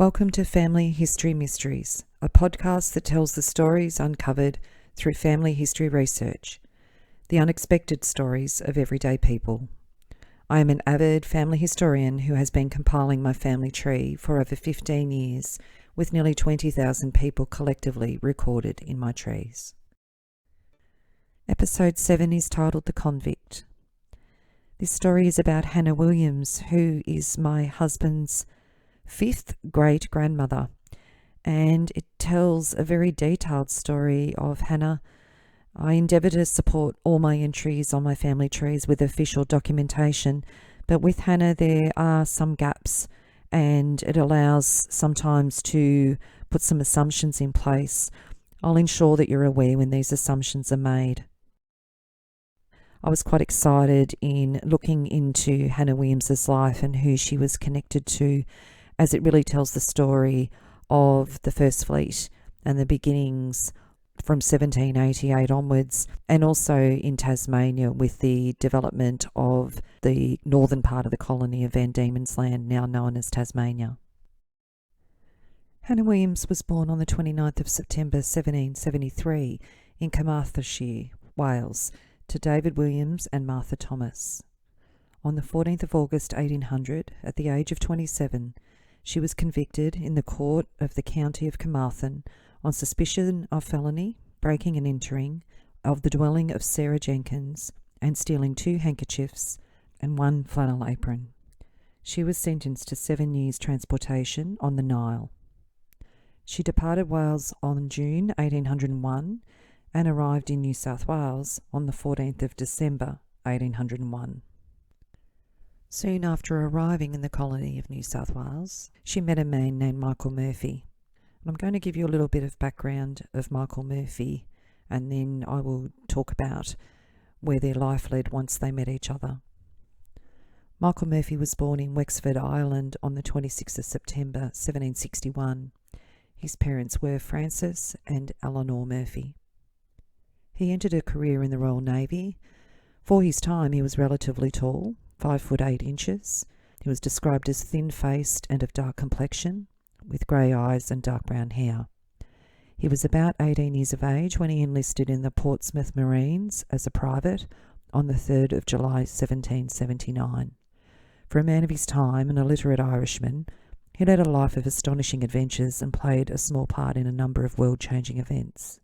Welcome to Family History Mysteries, a podcast that tells the stories uncovered through family history research, the unexpected stories of everyday people. I am an avid family historian who has been compiling my family tree for over 15 years, with nearly 20,000 people collectively recorded in my trees. Episode 7 is titled The Convict. This story is about Hannah Williams, who is my husband's fifth great-grandmother, and it tells a very detailed story of Hannah. I endeavour to support all my entries on my family trees with official documentation, but with Hannah there are some gaps, and it allows sometimes to put some assumptions in place. I'll ensure that you're aware when these assumptions are made. I was quite excited in looking into Hannah Williams's life and who she was connected to, as it really tells the story of the First Fleet and the beginnings from 1788 onwards, and also in Tasmania with the development of the northern part of the colony of Van Diemen's Land, now known as Tasmania. Hannah Williams was born on the 29th of September 1773 in Carmarthenshire, Wales, to David Williams and Martha Thomas. On the 14th of August 1800, at the age of 27, she was convicted in the court of the county of Carmarthen on suspicion of felony, breaking and entering, of the dwelling of Sarah Jenkins, and stealing 2 handkerchiefs and 1 flannel apron. She was sentenced to 7 years' transportation on the Nile. She departed Wales on June 1801 and arrived in New South Wales on the 14th of December 1801. Soon after arriving in the colony of New South Wales, she met a man named Michael Murphy. I'm going to give you a little bit of background of Michael Murphy, and then I will talk about where their life led once they met each other. Michael Murphy was born in Wexford, Ireland on the 26th of September 1761. His parents were Francis and Eleanor Murphy. He entered a career in the Royal Navy. For his time, he was relatively tall, 5 foot 8 inches. He was described as thin-faced and of dark complexion, with grey eyes and dark brown hair. He was about 18 years of age when he enlisted in the Portsmouth Marines as a private on the 3rd of July 1779. For a man of his time and a literate Irishman, he led a life of astonishing adventures and played a small part in a number of world-changing events.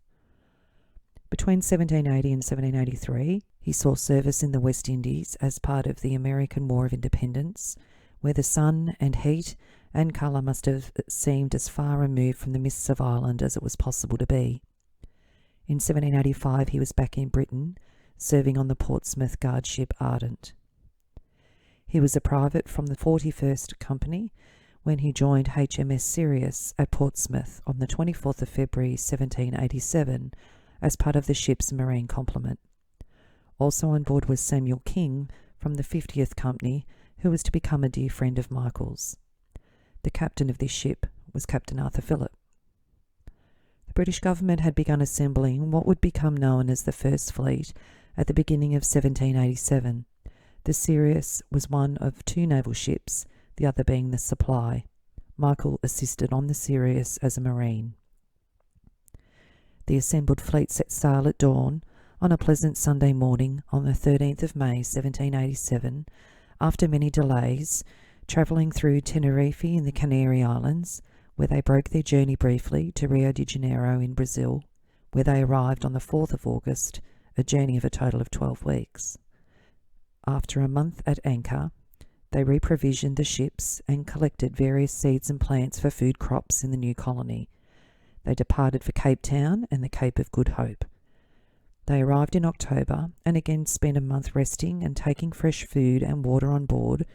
Between 1780 and 1783, he saw service in the West Indies as part of the American War of Independence, where the sun and heat and colour must have seemed as far removed from the mists of Ireland as it was possible to be. In 1785, he was back in Britain, serving on the Portsmouth guard ship Ardent. He was a private from the 41st Company when he joined HMS Sirius at Portsmouth on the 24th of February 1787 as part of the ship's marine complement. Also on board was Samuel King from the 50th Company, who was to become a dear friend of Michael's. The captain of this ship was Captain Arthur Phillip. The British government had begun assembling what would become known as the First Fleet at the beginning of 1787. The Sirius was one of 2 naval ships, the other being the Supply. Michael assisted on the Sirius as a marine. The assembled fleet set sail at dawn on a pleasant Sunday morning on the 13th of May 1787, after many delays, travelling through Tenerife in the Canary Islands, where they broke their journey briefly to Rio de Janeiro in Brazil, where they arrived on the 4th of August, a journey of a total of 12 weeks. After a month at anchor, they reprovisioned the ships and collected various seeds and plants for food crops in the new colony. They departed for Cape Town and the Cape of Good Hope. They arrived in October and again spent a month resting and taking fresh food and water on board,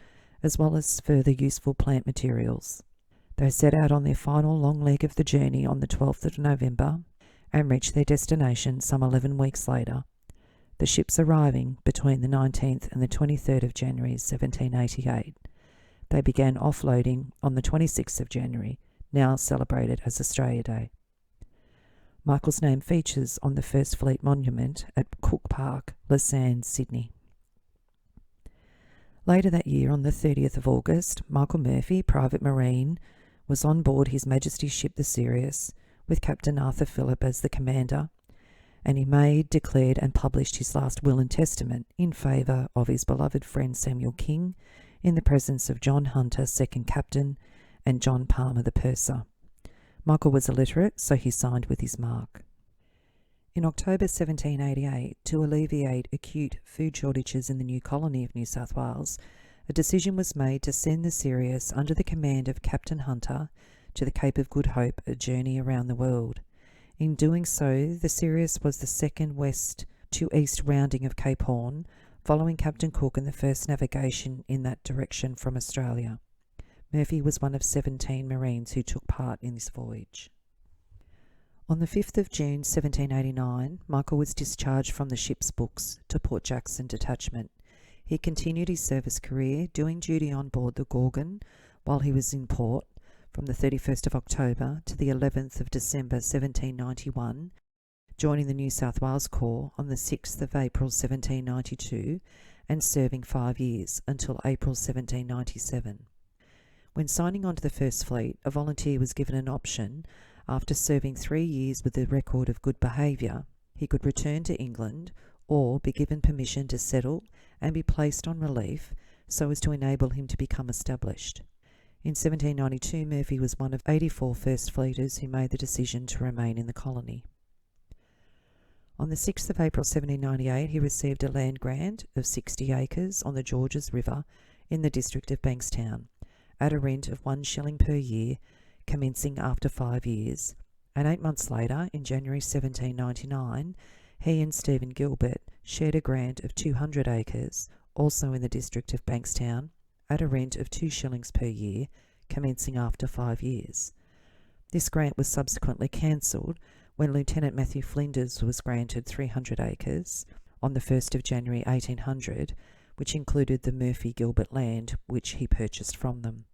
as well as further useful plant materials. They set out on their final long leg of the journey on the 12th of November and reached their destination some 11 weeks later, the ships arriving between the 19th and the 23rd of January 1788. They began offloading on the 26th of January, now celebrated as Australia Day. Michael's name features on the First Fleet Monument at Cook Park, Lausanne, Sydney. Later that year, on the 30th of August, Michael Murphy, Private Marine, was on board His Majesty's ship the Sirius, with Captain Arthur Phillip as the commander, and he made, declared, and published his last will and testament in favour of his beloved friend Samuel King, in the presence of John Hunter, second captain, and John Palmer, the purser. Michael was illiterate, so he signed with his mark. In October 1788, to alleviate acute food shortages in the new colony of New South Wales, a decision was made to send the Sirius under the command of Captain Hunter to the Cape of Good Hope, a journey around the world. In doing so, the Sirius was the second west to east rounding of Cape Horn, following Captain Cook and the first navigation in that direction from Australia. Murphy was one of 17 Marines who took part in this voyage. On the 5th of June 1789, Michael was discharged from the ship's books to Port Jackson Detachment. He continued his service career, doing duty on board the Gorgon while he was in port from the 31st of October to the 11th of December 1791, joining the New South Wales Corps on the 6th of April 1792 and serving 5 years until April 1797. When signing on to the First Fleet, a volunteer was given an option. After serving 3 years with a record of good behaviour, he could return to England or be given permission to settle and be placed on relief so as to enable him to become established. In 1792, Murphy was one of 84 First Fleeters who made the decision to remain in the colony. On the 6th of April 1798, he received a land grant of 60 acres on the Georges River in the district of Bankstown, at a rent of 1 shilling per year, commencing after 5 years, and 8 months later, in January 1799, he and Stephen Gilbert shared a grant of 200 acres, also in the district of Bankstown, at a rent of 2 shillings per year, commencing after 5 years. This grant was subsequently cancelled when Lieutenant Matthew Flinders was granted 300 acres on the 1st of January 1800, which included the Murphy-Gilbert land which he purchased from them.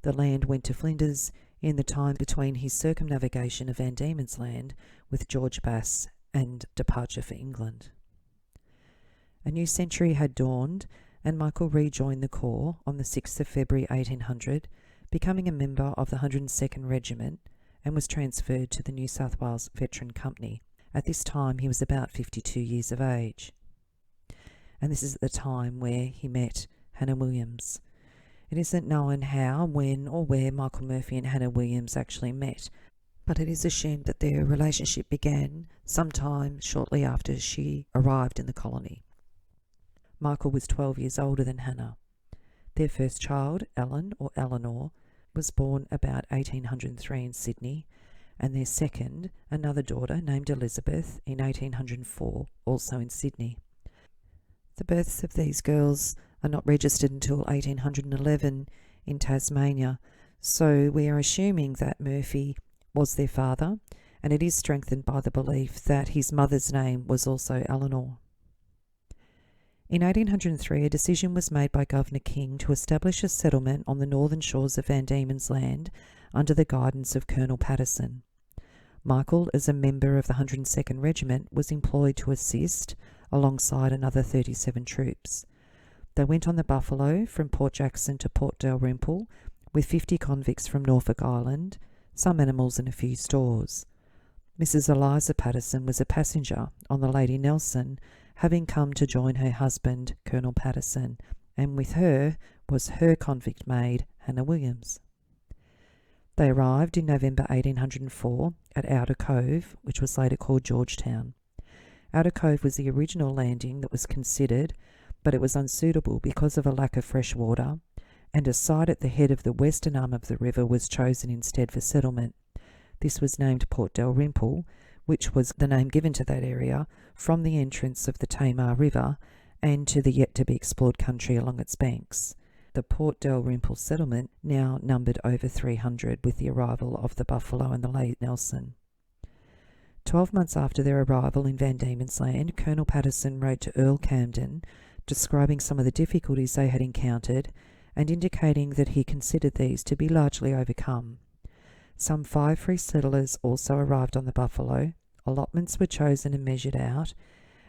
The land went to Flinders in the time between his circumnavigation of Van Diemen's Land with George Bass and departure for England. A new century had dawned, and Michael rejoined the Corps on the 6th of February 1800, becoming a member of the 102nd Regiment, and was transferred to the New South Wales Veteran Company. At this time he was about 52 years of age. And this is at the time where he met Hannah Williams. It isn't known how, when, or where Michael Murphy and Hannah Williams actually met, but it is assumed that their relationship began sometime shortly after she arrived in the colony. Michael was 12 years older than Hannah. Their first child, Ellen, or Eleanor, was born about 1803 in Sydney, and their second, another daughter named Elizabeth, in 1804, also in Sydney. The births of these girls are not registered until 1811 in Tasmania, so we are assuming that Murphy was their father, and it is strengthened by the belief that his mother's name was also Eleanor. In 1803, a decision was made by Governor King to establish a settlement on the northern shores of Van Diemen's Land under the guidance of Colonel Patterson. Michael, as a member of the 102nd Regiment, was employed to assist alongside another 37 troops. They went on the Buffalo from Port Jackson to Port Dalrymple with 50 convicts from Norfolk Island, some animals and a few stores. Mrs. Eliza Patterson was a passenger on the Lady Nelson, having come to join her husband, Colonel Patterson, and with her was her convict maid, Hannah Williams. They arrived in November 1804 at Outer Cove, which was later called Georgetown. Outer Cove was the original landing that was considered, but it was unsuitable because of a lack of fresh water, and a site at the head of the western arm of the river was chosen instead for settlement. This was named Port Dalrymple, which was the name given to that area from the entrance of the Tamar River and to the yet-to-be-explored country along its banks. The Port Dalrymple settlement now numbered over 300 with the arrival of the Buffalo and the Lady Nelson. 12 months after their arrival in Van Diemen's Land, Colonel Patterson wrote to Earl Camden, describing some of the difficulties they had encountered and indicating that he considered these to be largely overcome. Some 5 free settlers also arrived on the Buffalo, allotments were chosen and measured out,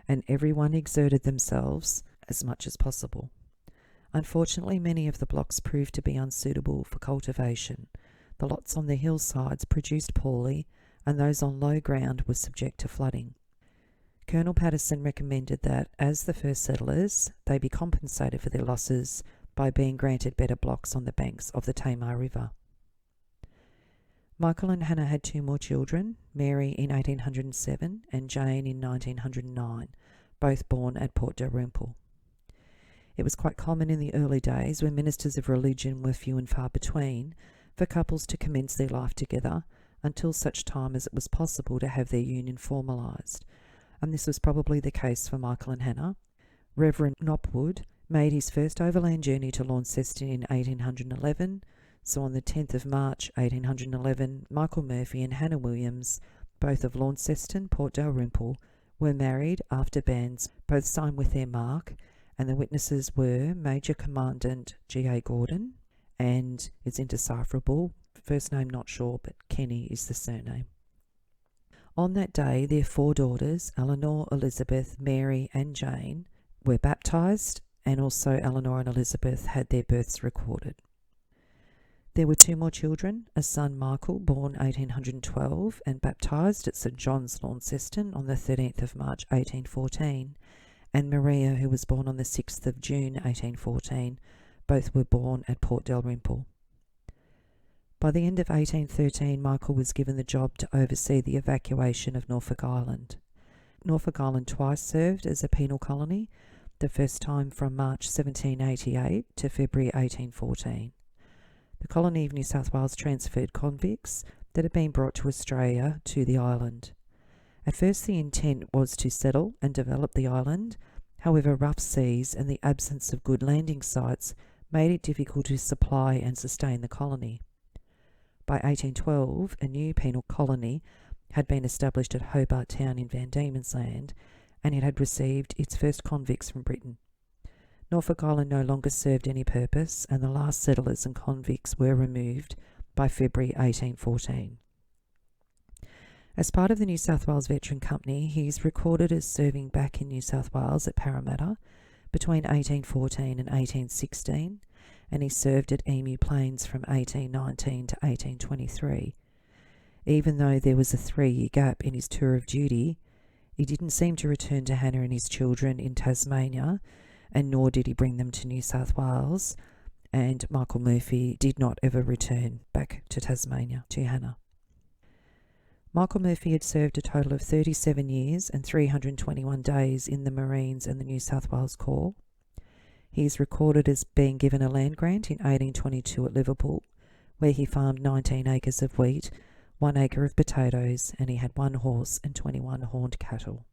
and everyone exerted themselves as much as possible. Unfortunately, many of the blocks proved to be unsuitable for cultivation. The lots on the hillsides produced poorly, and those on low ground were subject to flooding. Colonel Patterson recommended that, as the first settlers, they be compensated for their losses by being granted better blocks on the banks of the Tamar River. Michael and Hannah had 2 more children, Mary in 1807 and Jane in 1909, both born at Port Dalrymple. It was quite common in the early days, when ministers of religion were few and far between, for couples to commence their life together until such time as it was possible to have their union formalised, and this was probably the case for Michael and Hannah. Reverend Knopwood made his first overland journey to Launceston in 1811, so on the 10th of March 1811, Michael Murphy and Hannah Williams, both of Launceston, Port Dalrymple, were married after banns both signed with their mark, and the witnesses were Major Commandant G.A. Gordon, and it's indecipherable, first name not sure, but Kenny is the surname. On that day, their 4 daughters, Eleanor, Elizabeth, Mary and Jane, were baptised, and also Eleanor and Elizabeth had their births recorded. There were 2 more children, a son Michael, born 1812 and baptised at St John's, Launceston on the 13th of March 1814, and Maria, who was born on the 6th of June 1814. Both were born at Port Dalrymple. By the end of 1813, Michael was given the job to oversee the evacuation of Norfolk Island. Norfolk Island twice served as a penal colony, the first time from March 1788 to February 1814. The colony of New South Wales transferred convicts that had been brought to Australia to the island. At first, the intent was to settle and develop the island. However, rough seas and the absence of good landing sites made it difficult to supply and sustain the colony. By 1812, a new penal colony had been established at Hobart Town in Van Diemen's Land, and it had received its first convicts from Britain. Norfolk Island no longer served any purpose, and the last settlers and convicts were removed by February 1814. As part of the New South Wales Veteran Company, he is recorded as serving back in New South Wales at Parramatta between 1814 and 1816, and he served at Emu Plains from 1819 to 1823. Even though there was a 3-year gap in his tour of duty, he didn't seem to return to Hannah and his children in Tasmania, and nor did he bring them to New South Wales, and Michael Murphy did not ever return back to Tasmania to Hannah. Michael Murphy had served a total of 37 years and 321 days in the Marines and the New South Wales Corps. He is recorded as being given a land grant in 1822 at Liverpool, where he farmed 19 acres of wheat, 1 acre of potatoes, and he had 1 horse and 21 horned cattle.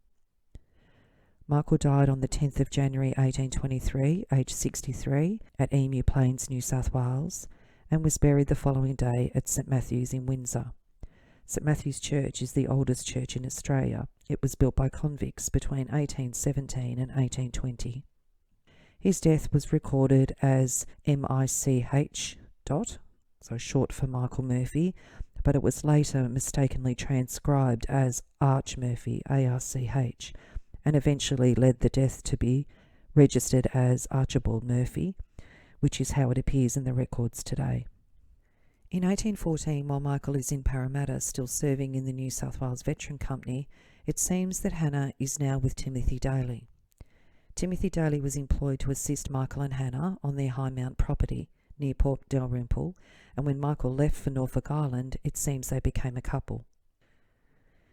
Michael died on the 10th of January 1823, aged 63, at Emu Plains, New South Wales, and was buried the following day at St Matthew's in Windsor. St Matthew's Church is the oldest church in Australia. It was built by convicts between 1817 and 1820. His death was recorded as MICH, so short for Michael Murphy, but it was later mistakenly transcribed as Arch Murphy, ARCH, and eventually led the death to be registered as Archibald Murphy, which is how it appears in the records today. In 1814, while Michael is in Parramatta, still serving in the New South Wales Veteran Company, it seems that Hannah is now with Timothy Daly. Timothy Daly was employed to assist Michael and Hannah on their High Mount property near Port Dalrymple, and when Michael left for Norfolk Island, it seems they became a couple.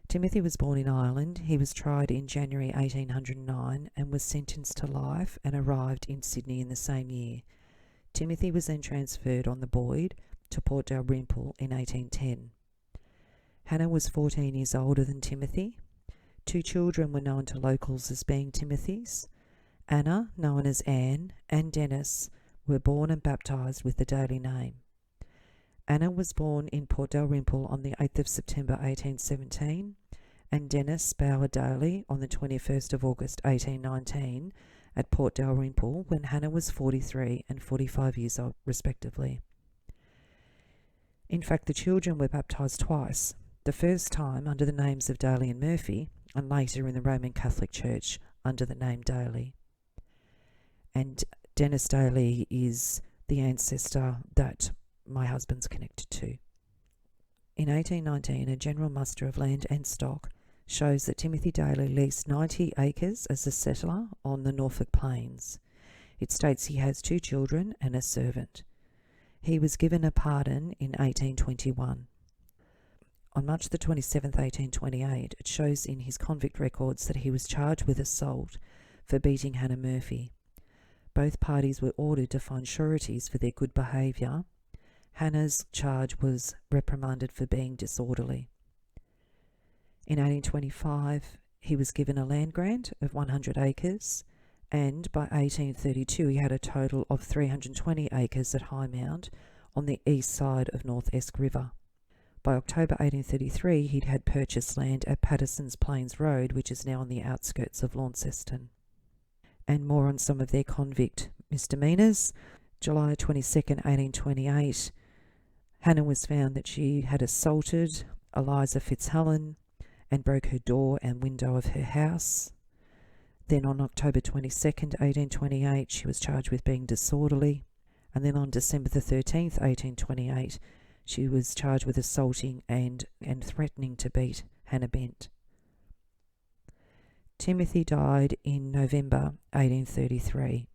Timothy was born in Ireland. He was tried in January 1809 and was sentenced to life and arrived in Sydney in the same year. Timothy was then transferred on the Boyd to Port Dalrymple in 1810. Hannah was 14 years older than Timothy. 2 children were known to locals as being Timothy's. Anna, known as Anne, and Dennis were born and baptised with the Daly name. Anna was born in Port Dalrymple on the 8th of September 1817, and Dennis Bower Daly on the 21st of August 1819 at Port Dalrymple, when Hannah was 43 and 45 years old respectively. In fact, the children were baptised twice, the first time under the names of Daly and Murphy, and later in the Roman Catholic Church under the name Daly. And Dennis Daly is the ancestor that my husband's connected to. In 1819, a general muster of land and stock shows that Timothy Daly leased 90 acres as a settler on the Norfolk Plains. It states he has 2 children and a servant. He was given a pardon in 1821. On March the 27th, 1828, it shows in his convict records that he was charged with assault for beating Hannah Murphy. Both parties were ordered to find sureties for their good behaviour. Hannah's charge was reprimanded for being disorderly. In 1825, he was given a land grant of 100 acres, and by 1832 he had a total of 320 acres at High Mount on the east side of North Esk River. By October 1833 he had purchased land at Patterson's Plains Road, which is now on the outskirts of Launceston. And more on some of their convict misdemeanours. July 22nd, 1828, Hannah was found that she had assaulted Eliza Fitzhelen and broke her door and window of her house. Then on October 22nd, 1828, she was charged with being disorderly. And then on December the 13th, 1828, she was charged with assaulting and threatening to beat Hannah Bent. Timothy died in November 1833.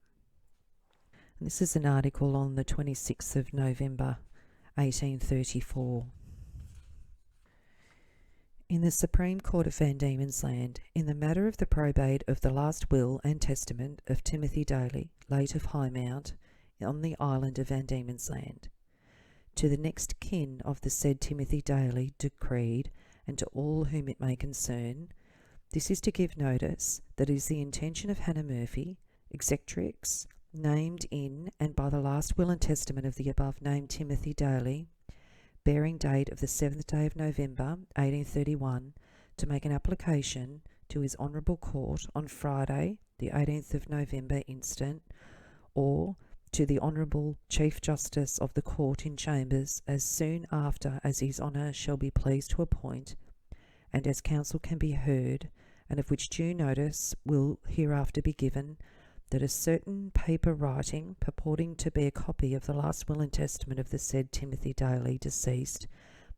And this is an article on the 26th of November 1834. In the Supreme Court of Van Diemen's Land, in the matter of the probate of the last will and testament of Timothy Daly, late of High Mount, on the island of Van Diemen's Land, to the next kin of the said Timothy Daly decreed, and to all whom it may concern, this is to give notice that it is the intention of Hannah Murphy, executrix, named in and by the last will and testament of the above named Timothy Daly, bearing date of the 7th day of November 1831, to make an application to his Honourable Court on Friday the 18th of November instant, or to the Honourable Chief Justice of the Court in Chambers as soon after as his Honour shall be pleased to appoint, and as counsel can be heard, and of which due notice will hereafter be given, that a certain paper writing purporting to be a copy of the last will and testament of the said Timothy Daly deceased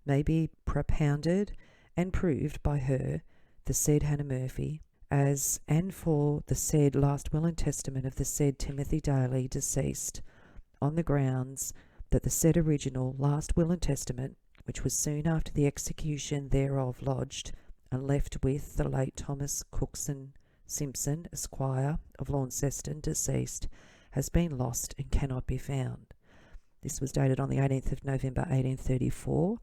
may be propounded and proved by her, the said Hannah Murphy, as and for the said last will and testament of the said Timothy Daly deceased, on the grounds that the said original last will and testament, which was soon after the execution thereof lodged and left with the late Thomas Cookson Simpson, Esquire, of Launceston, deceased, has been lost and cannot be found. This was dated on the 18th of November 1834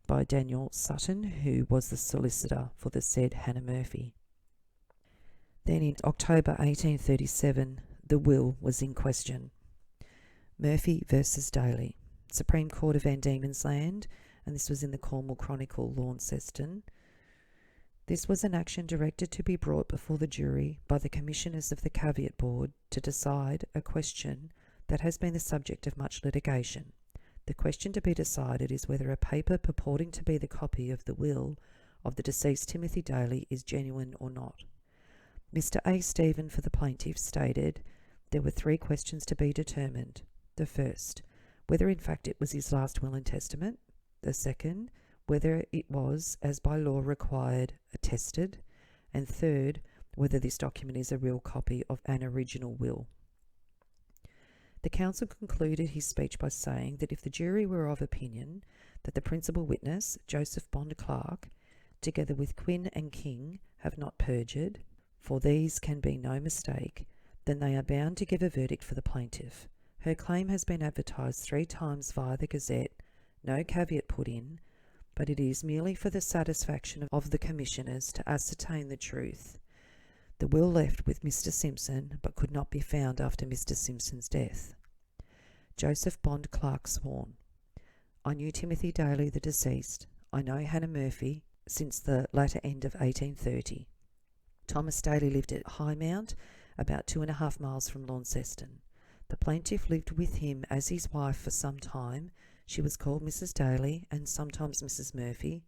by Daniel Sutton, who was the solicitor for the said Hannah Murphy. Then in October 1837, the will was in question. Murphy versus Daly, Supreme Court of Van Diemen's Land, and this was in the Cornwall Chronicle, Launceston. This was an action directed to be brought before the jury by the Commissioners of the Caveat Board to decide a question that has been the subject of much litigation. The question to be decided is whether a paper purporting to be the copy of the will of the deceased Timothy Daly is genuine or not. Mr. A. Stephen for the plaintiff stated there were 3 questions to be determined. The first, whether in fact it was his last will and testament. The second, whether it was, as by law required, attested, and third, whether this document is a real copy of an original will. The counsel concluded his speech by saying that if the jury were of opinion that the principal witness, Joseph Bond Clark, together with Quinn and King, have not perjured, for these can be no mistake, then they are bound to give a verdict for the plaintiff. Her claim has been advertised 3 times via the Gazette, no caveat put in, but it is merely for the satisfaction of the Commissioners to ascertain the truth. The will left with Mr. Simpson, but could not be found after Mr. Simpson's death. Joseph Bond Clark sworn. I knew Timothy Daly, the deceased. I know Hannah Murphy since the latter end of 1830. Thomas Daly lived at High Mount, about 2.5 miles from Launceston. The plaintiff lived with him as his wife for some time. She was called Mrs. Daly and sometimes Mrs. Murphy.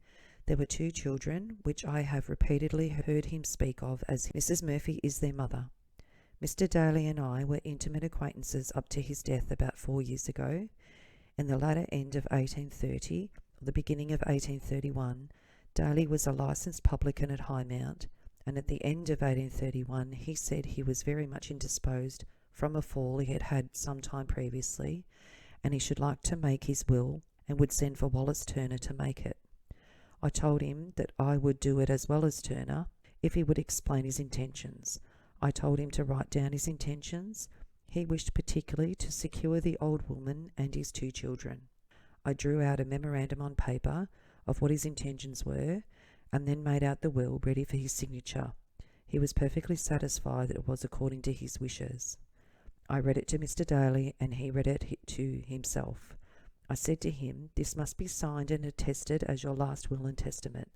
There were 2 children, which I have repeatedly heard him speak of as Mrs. Murphy is their mother. Mr. Daly and I were intimate acquaintances up to his death about 4 years ago. In the latter end of 1830, From the beginning of 1831, Daly was a licensed publican at Highmount, and at the end of 1831 he said he was very much indisposed from a fall he had had some time previously, and he should like to make his will and would send for Wallace Turner to make it. I told him that I would do it as well as Turner if he would explain his intentions. I told him to write down his intentions. He wished particularly to secure the old woman and his 2 children. I drew out a memorandum on paper of what his intentions were, and then made out the will ready for his signature. He was perfectly satisfied that it was according to his wishes. I read it to Mr. Daly, and he read it to himself. I said to him, "This must be signed and attested as your last will and testament."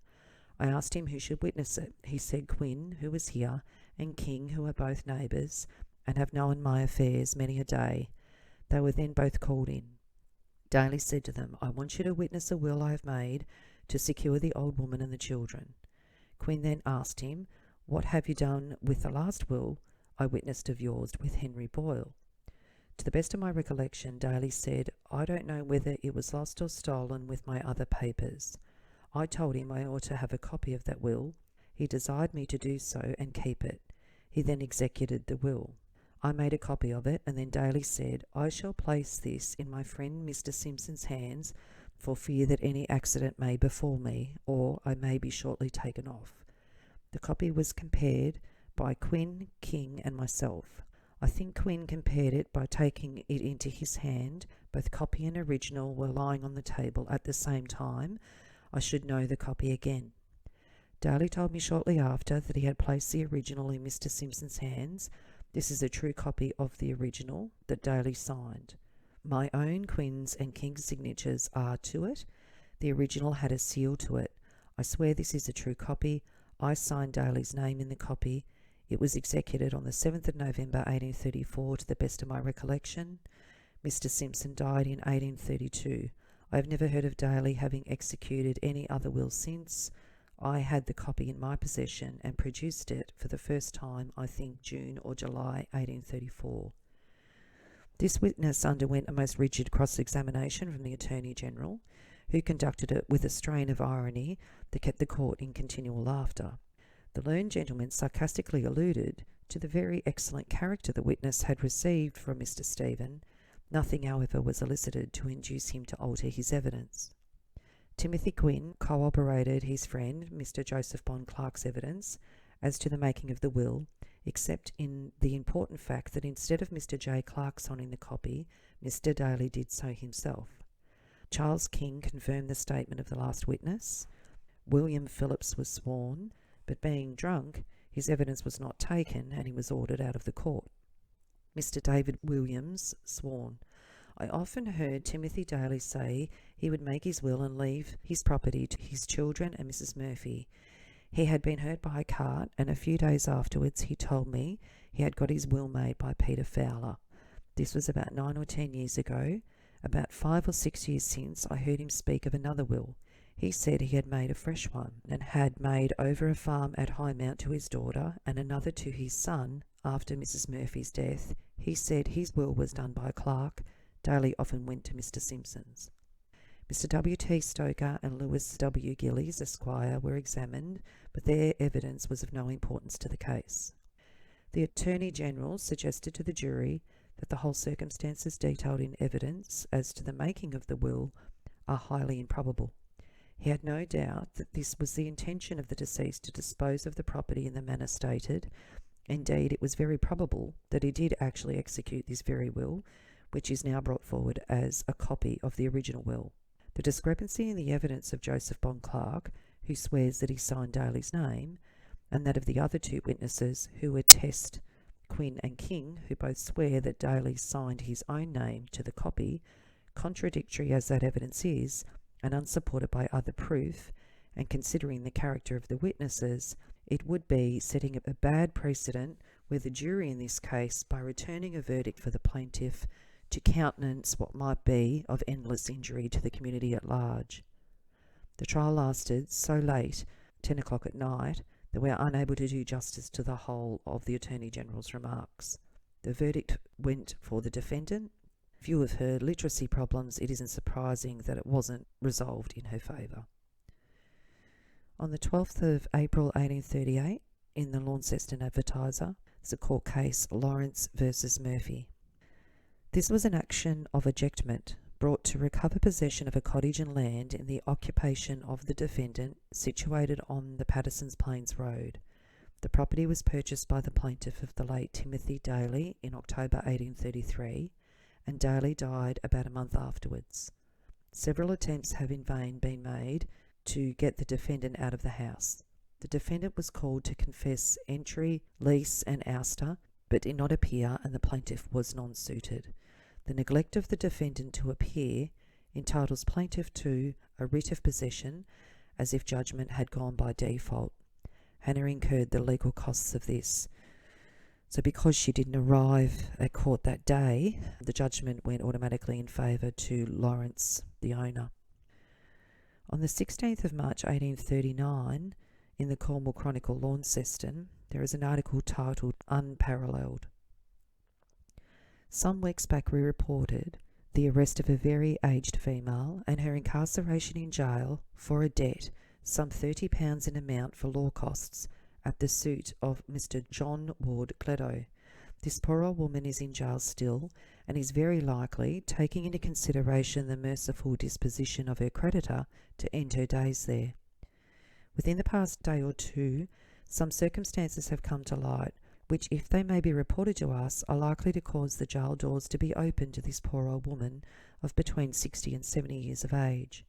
I asked him who should witness it. He said Quinn, who was here, and King, who are both neighbours, and have known my affairs many a day. They were then both called in. Daly said to them, "I want you to witness a will I have made to secure the old woman and the children." Quinn then asked him, "What have you done with the last will I witnessed of yours with Henry Boyle?" To the best of my recollection, Daly said, "I don't know whether it was lost or stolen with my other papers." I told him I ought to have a copy of that will. He desired me to do so and keep it. He then executed the will. I made a copy of it, and then Daly said, "I shall place this in my friend Mr. Simpson's hands for fear that any accident may befall me, or I may be shortly taken off." The copy was compared by Quinn, King, and myself. I think Quinn compared it by taking it into his hand. Both copy and original were lying on the table at the same time. I should know the copy again. Daly told me shortly after that he had placed the original in Mr. Simpson's hands. This is a true copy of the original that Daly signed. My own, Quinn's, and King's signatures are to it. The original had a seal to it. I swear this is a true copy. I signed Daly's name in the copy. It was executed on the 7th of November 1834 to the best of my recollection. Mr. Simpson died in 1832. I have never heard of Daly having executed any other will since. I had the copy in my possession and produced it for the first time, I think, June or July 1834. This witness underwent a most rigid cross-examination from the Attorney-General, who conducted it with a strain of irony that kept the court in continual laughter. The learned gentleman sarcastically alluded to the very excellent character the witness had received from Mr. Stephen. Nothing, however, was elicited to induce him to alter his evidence. Timothy Quinn corroborated his friend Mr. Joseph Bond Clark's evidence as to the making of the will, except in the important fact that instead of Mr. J. Clark signing the copy, Mr. Daly did so himself. Charles King confirmed the statement of the last witness. William Phillips was sworn, but being drunk, his evidence was not taken and he was ordered out of the court. Mr. David Williams sworn. I often heard Timothy Daly say he would make his will and leave his property to his children and Mrs. Murphy. He had been hurt by a cart, and a few days afterwards he told me he had got his will made by Peter Fowler. This was about 9 or 10 years ago. About 5 or 6 years since, I heard him speak of another will. He said he had made a fresh one, and had made over a farm at Highmount to his daughter, and another to his son after Mrs. Murphy's death. He said his will was done by a clerk. Daly often went to Mr. Simpson's. Mr. W.T. Stoker and Lewis W. Gillies, Esquire, were examined, but their evidence was of no importance to the case. The Attorney-General suggested to the jury that the whole circumstances detailed in evidence as to the making of the will are highly improbable. He had no doubt that this was the intention of the deceased to dispose of the property in the manner stated. Indeed, it was very probable that he did actually execute this very will, which is now brought forward as a copy of the original will. The discrepancy in the evidence of Joseph Bond Clark, who swears that he signed Daly's name, and that of the other 2 witnesses who attest, Quinn and King, who both swear that Daly signed his own name to the copy, contradictory as that evidence is, and unsupported by other proof, and considering the character of the witnesses, it would be setting up a bad precedent where the jury in this case, by returning a verdict for the plaintiff, to countenance what might be of endless injury to the community at large. The trial lasted so late, 10 o'clock at night, that we are unable to do justice to the whole of the Attorney-General's remarks. The verdict went for the defendant, view of her literacy problems, it isn't surprising that it wasn't resolved in her favour. On the 12th of April 1838, in the Launceston Advertiser, there's a court case, Lawrence versus Murphy. This was an action of ejectment brought to recover possession of a cottage and land in the occupation of the defendant, situated on the Patterson's Plains Road. The property was purchased by the plaintiff of the late Timothy Daly in October 1833, and Daly died about a month afterwards. Several attempts have in vain been made to get the defendant out of the house. The defendant was called to confess entry, lease and ouster, but did not appear, and the plaintiff was non-suited. The neglect of the defendant to appear entitles plaintiff to a writ of possession, as if judgment had gone by default. Hannah incurred the legal costs of this. So because she didn't arrive at court that day, the judgment went automatically in favour to Lawrence, the owner. On the 16th of March 1839, in the Cornwall Chronicle, Launceston, there is an article titled Unparalleled. Some weeks back we reported the arrest of a very aged female and her incarceration in jail for a debt, some £30 in amount for law costs, at the suit of Mr. John Ward Gleadow. This poor old woman is in jail still, and is very likely, taking into consideration the merciful disposition of her creditor, to end her days there. Within the past day or two, some circumstances have come to light, which, if they may be reported to us, are likely to cause the jail doors to be opened to this poor old woman of between 60 and 70 years of age.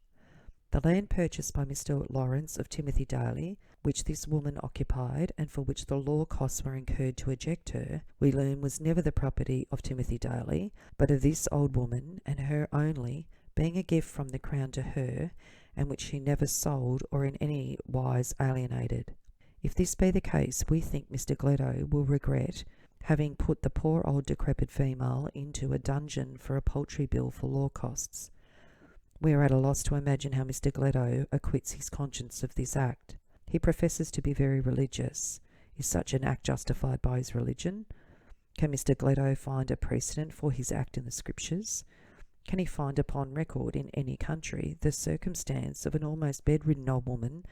The land purchased by Mr. Lawrence of Timothy Daly, which this woman occupied, and for which the law costs were incurred to eject her, we learn was never the property of Timothy Daly, but of this old woman, and her only, being a gift from the Crown to her, and which she never sold or in any wise alienated. If this be the case, we think Mr. Gleadow will regret having put the poor old decrepit female into a dungeon for a paltry bill for law costs. We are at a loss to imagine how Mr. Gleadow acquits his conscience of this act. He professes to be very religious. Is such an act justified by his religion? Can Mr. Gleadow find a precedent for his act in the Scriptures? Can he find upon record in any country the circumstance of an almost bedridden old woman,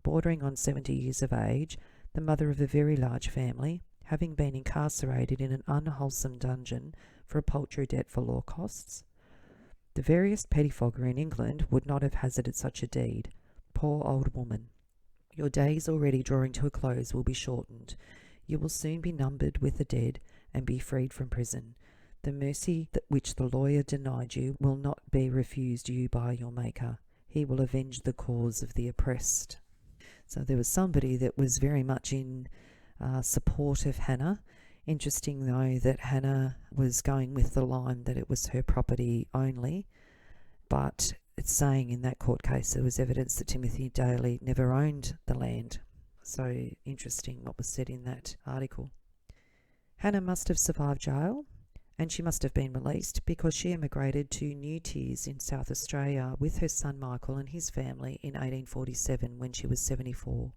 bordering on 70 years of age, the mother of a very large family, having been incarcerated in an unwholesome dungeon for a paltry debt for law costs? The veriest pettifogger in England would not have hazarded such a deed. Poor old woman! Your days already drawing to a close will be shortened. You will soon be numbered with the dead and be freed from prison. The mercy which the lawyer denied you will not be refused you by your Maker. He will avenge the cause of the oppressed. So there was somebody that was very much in support of Hannah. Interesting, though, that Hannah was going with the line that it was her property only, but it's saying in that court case there was evidence that Timothy Daly never owned the land. So interesting what was said in that article. Hannah must have survived jail, and she must have been released because she emigrated to Newtears in South Australia with her son Michael and his family in 1847 when she was 74.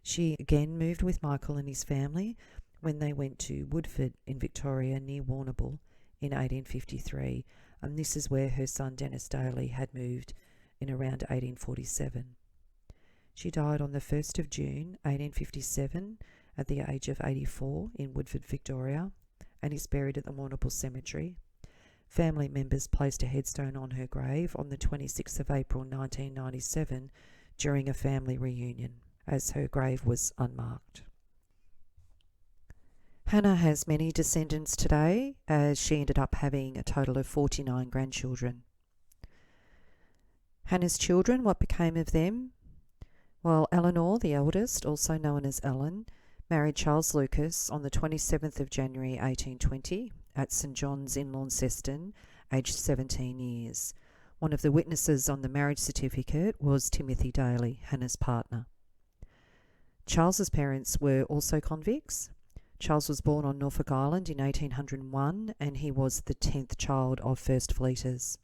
She again moved with Michael and his family when they went to Woodford in Victoria near Warrnambool in 1853, and this is where her son Dennis Daly had moved in around 1847. She died on the 1st of June 1857 at the age of 84 in Woodford, Victoria, and is buried at the Warrnambool Cemetery. Family members placed a headstone on her grave on the 26th of April 1997 during a family reunion, as her grave was unmarked. Hannah has many descendants today, as she ended up having a total of 49 grandchildren. Hannah's children, what became of them? Well, Eleanor, the eldest, also known as Ellen, married Charles Lucas on the 27th of January 1820 at St John's in Launceston, aged 17 years. One of the witnesses on the marriage certificate was Timothy Daly, Hannah's partner. Charles's parents were also convicts. Charles was born on Norfolk Island in 1801, and he was the 10th child of First Fleeters.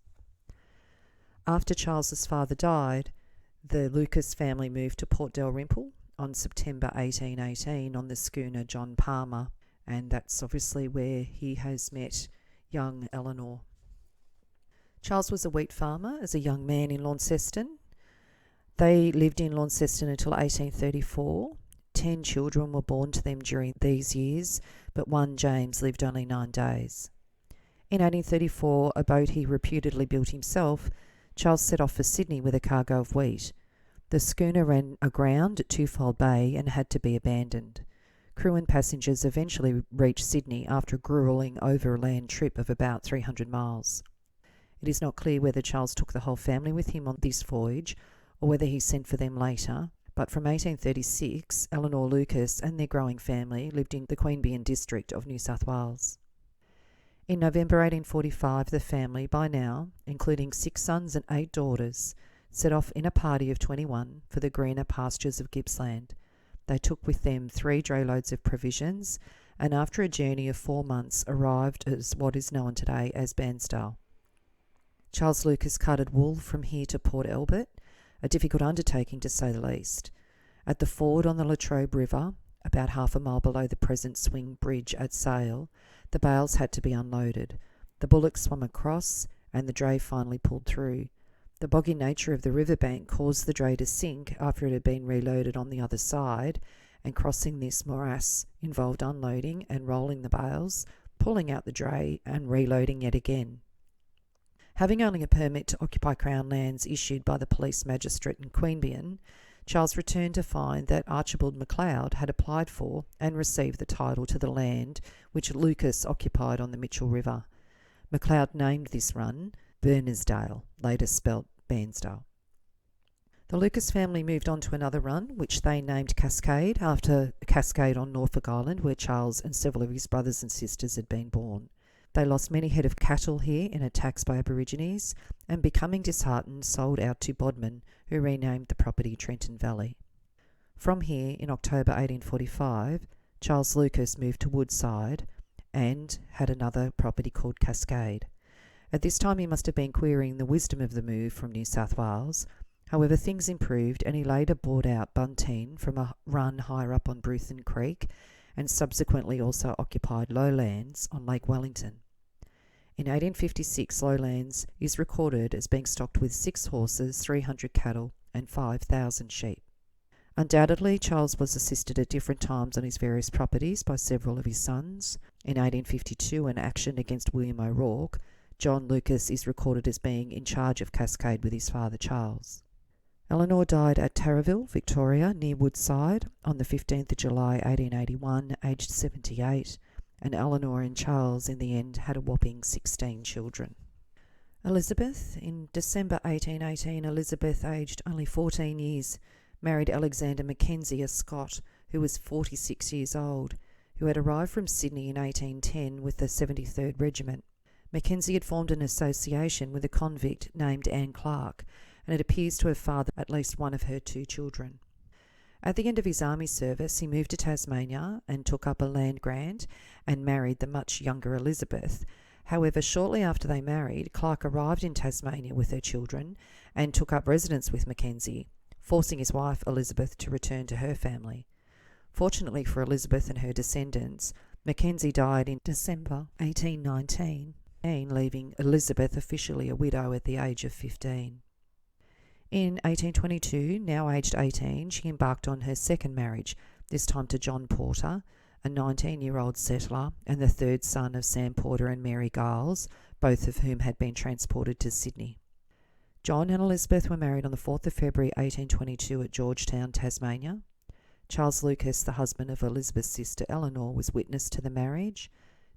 After Charles's father died, the Lucas family moved to Port Dalrymple on September 1818 on the schooner John Palmer, and that's obviously where he has met young Eleanor. Charles was a wheat farmer as a young man in Launceston. They lived in Launceston until 1834. 10 children were born to them during these years, but one, James, lived only 9 days. In 1834, a boat he reputedly built himself, Charles set off for Sydney with a cargo of wheat. The schooner ran aground at Twofold Bay and had to be abandoned. Crew and passengers eventually reached Sydney after a gruelling overland trip of about 300 miles. It is not clear whether Charles took the whole family with him on this voyage or whether he sent for them later, but from 1836, Eleanor Lucas and their growing family lived in the Queanbeyan district of New South Wales. In November 1845, the family, by now, including 6 sons and 8 daughters, set off in a party of 21 for the greener pastures of Gippsland. They took with them 3 dray loads of provisions, and after a journey of 4 months arrived at what is known today as Bairnsdale. Charles Lucas carted wool from here to Port Albert, a difficult undertaking to say the least. At the ford on the Latrobe River, about half a mile below the present swing bridge at Sale, the bales had to be unloaded. The bullocks swam across, and the dray finally pulled through. The boggy nature of the riverbank caused the dray to sink after it had been reloaded on the other side, and crossing this morass involved unloading and rolling the bales, pulling out the dray, and reloading yet again. Having only a permit to occupy Crown lands issued by the police magistrate in Queanbeyan, Charles returned to find that Archibald MacLeod had applied for and received the title to the land which Lucas occupied on the Mitchell River. MacLeod named this run Bernardsdale, later spelt Bairnsdale. The Lucas family moved on to another run, which they named Cascade, after a cascade on Norfolk Island where Charles and several of his brothers and sisters had been born. They lost many head of cattle here in attacks by Aborigines, and becoming disheartened, sold out to Bodman, who renamed the property Trenton Valley. From here, in October 1845, Charles Lucas moved to Woodside and had another property called Cascade. At this time he must have been querying the wisdom of the move from New South Wales. However, things improved, and he later bought out Bunteen from a run higher up on Bruthen Creek, and subsequently also occupied Lowlands on Lake Wellington. In 1856, Lowlands is recorded as being stocked with 6 horses, 300 cattle, and 5,000 sheep. Undoubtedly, Charles was assisted at different times on his various properties by several of his sons. In 1852, an action against William O'Rourke, John Lucas is recorded as being in charge of Cascade with his father Charles. Eleanor died at Tarraville, Victoria, near Woodside, on the 15th of July 1881, aged 78, and Eleanor and Charles in the end had a whopping 16 children. Elizabeth. In December 1818, Elizabeth, aged only 14 years, married Alexander Mackenzie, a Scot, who was 46 years old, who had arrived from Sydney in 1810 with the 73rd Regiment. Mackenzie had formed an association with a convict named Anne Clark, and it appears to have fathered at least one of her 2 children. At the end of his army service, he moved to Tasmania and took up a land grant and married the much younger Elizabeth. However, shortly after they married, Clark arrived in Tasmania with her children and took up residence with Mackenzie, forcing his wife Elizabeth to return to her family. Fortunately for Elizabeth and her descendants, Mackenzie died in December 1819, leaving Elizabeth officially a widow at the age of 15. In 1822, now aged 18, she embarked on her second marriage, this time to John Porter, a 19-year-old settler and the 3rd son of Sam Porter and Mary Giles, both of whom had been transported to Sydney. John and Elizabeth were married on the 4th of February 1822 at Georgetown, Tasmania. Charles Lucas, the husband of Elizabeth's sister Eleanor, was witness to the marriage.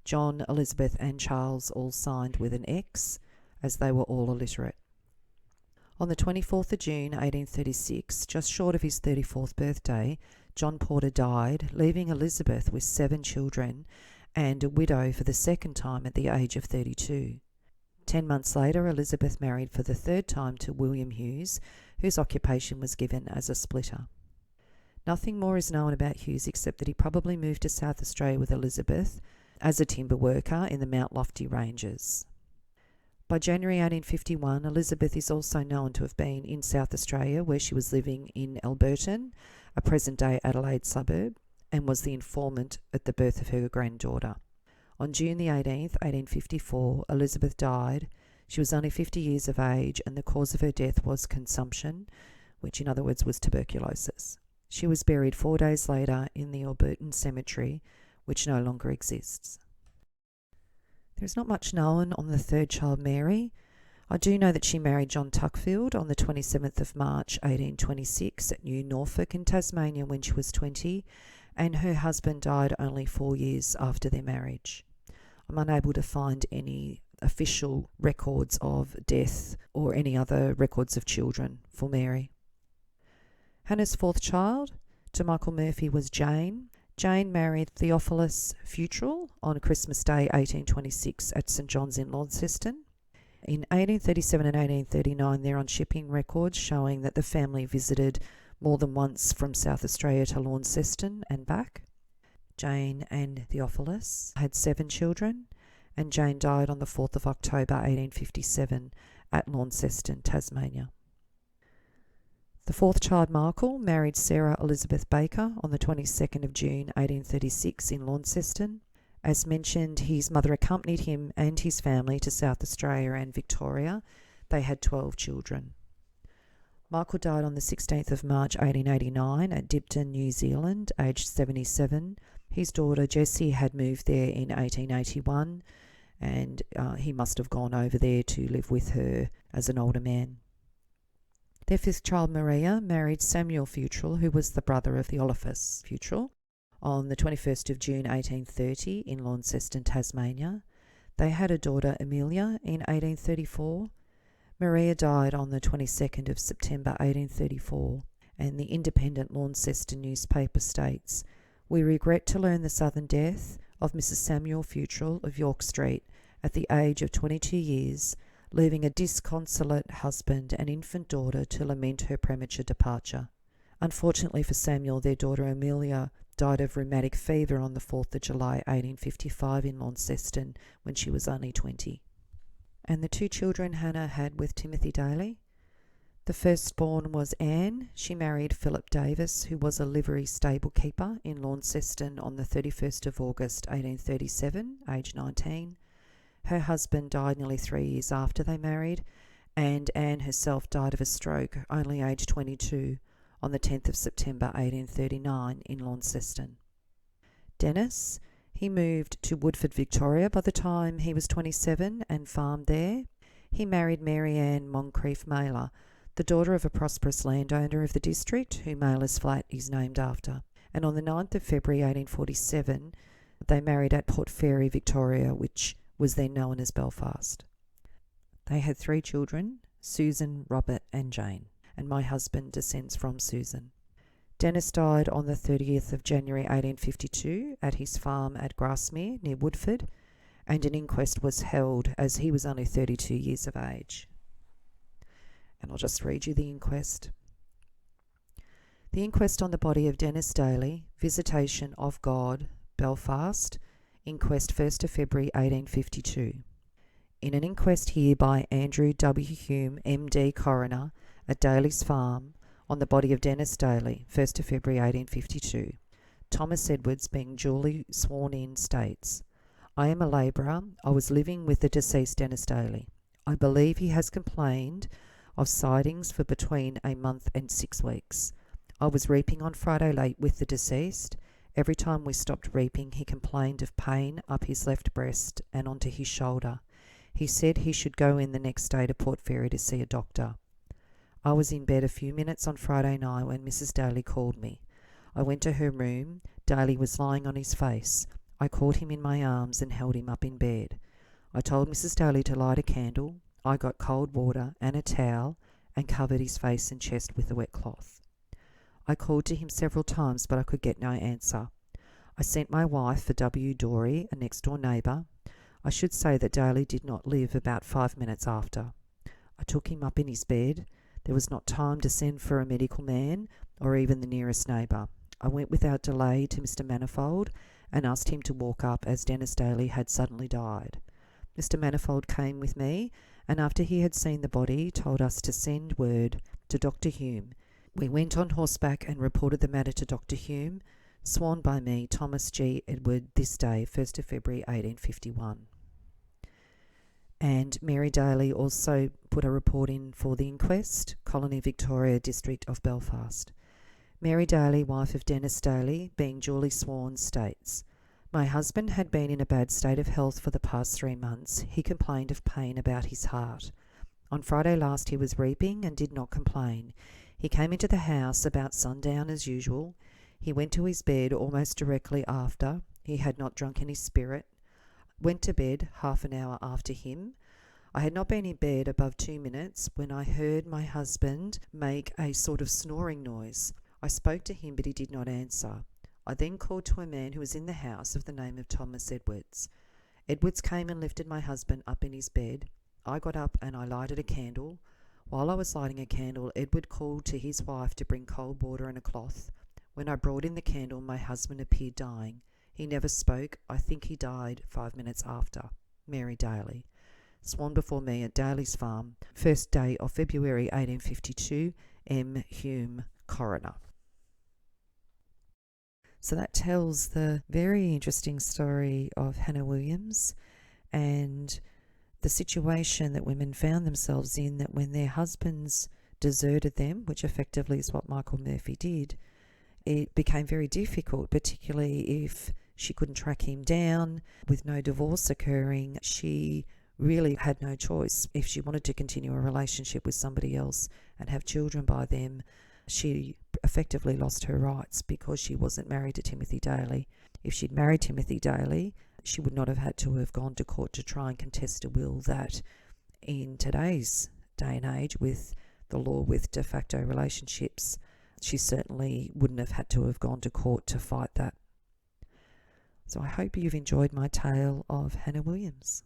John, Elizabeth and Charles all signed with an X, as they were all illiterate. On the 24th of June 1836, just short of his 34th birthday, John Porter died, leaving Elizabeth with 7 children and a widow for the second time at the age of 32. 10 months later, Elizabeth married for the 3rd time to William Hughes, whose occupation was given as a splitter. Nothing more is known about Hughes except that he probably moved to South Australia with Elizabeth as a timber worker in the Mount Lofty Ranges. By January 1851, Elizabeth is also known to have been in South Australia, where she was living in Alberton, a present-day Adelaide suburb, and was the informant at the birth of her granddaughter. On June the 18th, 1854, Elizabeth died. She was only 50 years of age, and the cause of her death was consumption, which in other words was tuberculosis. She was buried 4 days later in the Alberton Cemetery, which no longer exists. There's not much known on the third child, Mary. I do know that she married John Tuckfield on the 27th of March 1826 at New Norfolk in Tasmania when she was 20, and her husband died only 4 years after their marriage. I'm unable to find any official records of death or any other records of children for Mary. Hannah's fourth child, to Michael Murphy, was Jane. Jane married Theophilus Futrell on Christmas Day 1826 at St John's in Launceston. In 1837 and 1839 they're on shipping records showing that the family visited more than once from South Australia to Launceston and back. Jane and Theophilus had 7 children, and Jane died on the 4th of October 1857 at Launceston, Tasmania. The fourth child, Michael, married Sarah Elizabeth Baker on the 22nd of June 1836 in Launceston. As mentioned, his mother accompanied him and his family to South Australia and Victoria. They had 12 children. Michael died on the 16th of March 1889 at Dipton, New Zealand, aged 77. His daughter Jessie had moved there in 1881, and he must have gone over there to live with her as an older man. Their fifth child, Maria, married Samuel Futrell, who was the brother of Theophilus Futrell, on the 21st of June 1830 in Launceston, Tasmania. They had a daughter, Amelia, in 1834. Maria died on the 22nd of September 1834, and the independent Launceston newspaper states, "We regret to learn the sudden death of Mrs. Samuel Futrell of York Street at the age of 22 years, leaving a disconsolate husband and infant daughter to lament her premature departure." Unfortunately for Samuel, their daughter Amelia died of rheumatic fever on the 4th of July 1855 in Launceston when she was only 20. And the 2 children Hannah had with Timothy Daly. The firstborn was Anne. She married Philip Davis, who was a livery stable keeper in Launceston on the 31st of August 1837, aged 19. Her husband died nearly 3 years after they married, and Anne herself died of a stroke, only aged 22, on the 10th of September 1839 in Launceston. Dennis, he moved to Woodford, Victoria by the time he was 27 and farmed there. He married Mary Ann Moncrief Mailer, the daughter of a prosperous landowner of the district who Mailer's flat is named after. And on the 9th of February 1847, they married at Port Fairy, Victoria, which was then known as Belfast. They had 3 children, Susan, Robert and Jane, and my husband descends from Susan. Dennis died on the 30th of January 1852 at his farm at Grasmere near Woodford, and an inquest was held as he was only 32 years of age. And I'll just read you the inquest. The inquest on the body of Dennis Daly, Visitation of God, Belfast, inquest 1st of February 1852. In an inquest here by Andrew W. Hume, MD Coroner, at Daly's farm, on the body of Dennis Daly, 1st of February 1852, Thomas Edwards, being duly sworn in, states, "I am a labourer. I was living with the deceased Dennis Daly. I believe he has complained of sightings for between a month and 6 weeks. I was reaping on Friday late with the deceased. Every time we stopped reaping, he complained of pain up his left breast and onto his shoulder. He said he should go in the next day to Port Fairy to see a doctor. I was in bed a few minutes on Friday night when Mrs. Daly called me. I went to her room. Daly was lying on his face. I caught him in my arms and held him up in bed. I told Mrs. Daly to light a candle. I got cold water and a towel and covered his face and chest with a wet cloth. I called to him several times, but I could get no answer. I sent my wife for W. Dorey, a next-door neighbour. I should say that Daly did not live about 5 minutes after. I took him up in his bed. There was not time to send for a medical man or even the nearest neighbour. I went without delay to Mr. Manifold and asked him to walk up, as Dennis Daly had suddenly died. Mr. Manifold came with me, and after he had seen the body, told us to send word to Dr. Hume. We went on horseback and reported the matter to Dr. Hume, sworn by me, Thomas G. Edward, this day, 1st of February 1851. And Mary Daly also put a report in for the inquest, Colony Victoria, District of Belfast. Mary Daly, wife of Dennis Daly, being duly sworn, states, "My husband had been in a bad state of health for the past 3 months. He complained of pain about his heart. On Friday last he was reaping and did not complain. He came into the house about sundown as usual. He went to his bed almost directly after. He had not drunk any spirit. Went to bed half an hour after him. I had not been in bed above 2 minutes when I heard my husband make a sort of snoring noise. I spoke to him, but he did not answer. I then called to a man who was in the house of the name of Thomas Edwards. Edwards came and lifted my husband up in his bed. I got up and I lighted a candle. While I was lighting a candle, Edward called to his wife to bring cold water and a cloth. When I brought in the candle, my husband appeared dying. He never spoke. I think he died 5 minutes after. Mary Daly. Sworn before me at Daly's Farm, 1st day of February 1852, M. Hume, Coroner." So that tells the very interesting story of Hannah Williams and the situation that women found themselves in, that when their husbands deserted them, which effectively is what Michael Murphy did, it became very difficult, particularly if she couldn't track him down. With no divorce occurring, she really had no choice. If she wanted to continue a relationship with somebody else and have children by them, she effectively lost her rights because she wasn't married to Timothy Daly. If she'd married Timothy Daly, she would not have had to have gone to court to try and contest a will that, in today's day and age, with the law with de facto relationships, she certainly wouldn't have had to have gone to court to fight that. So I hope you've enjoyed my tale of Hannah Williams.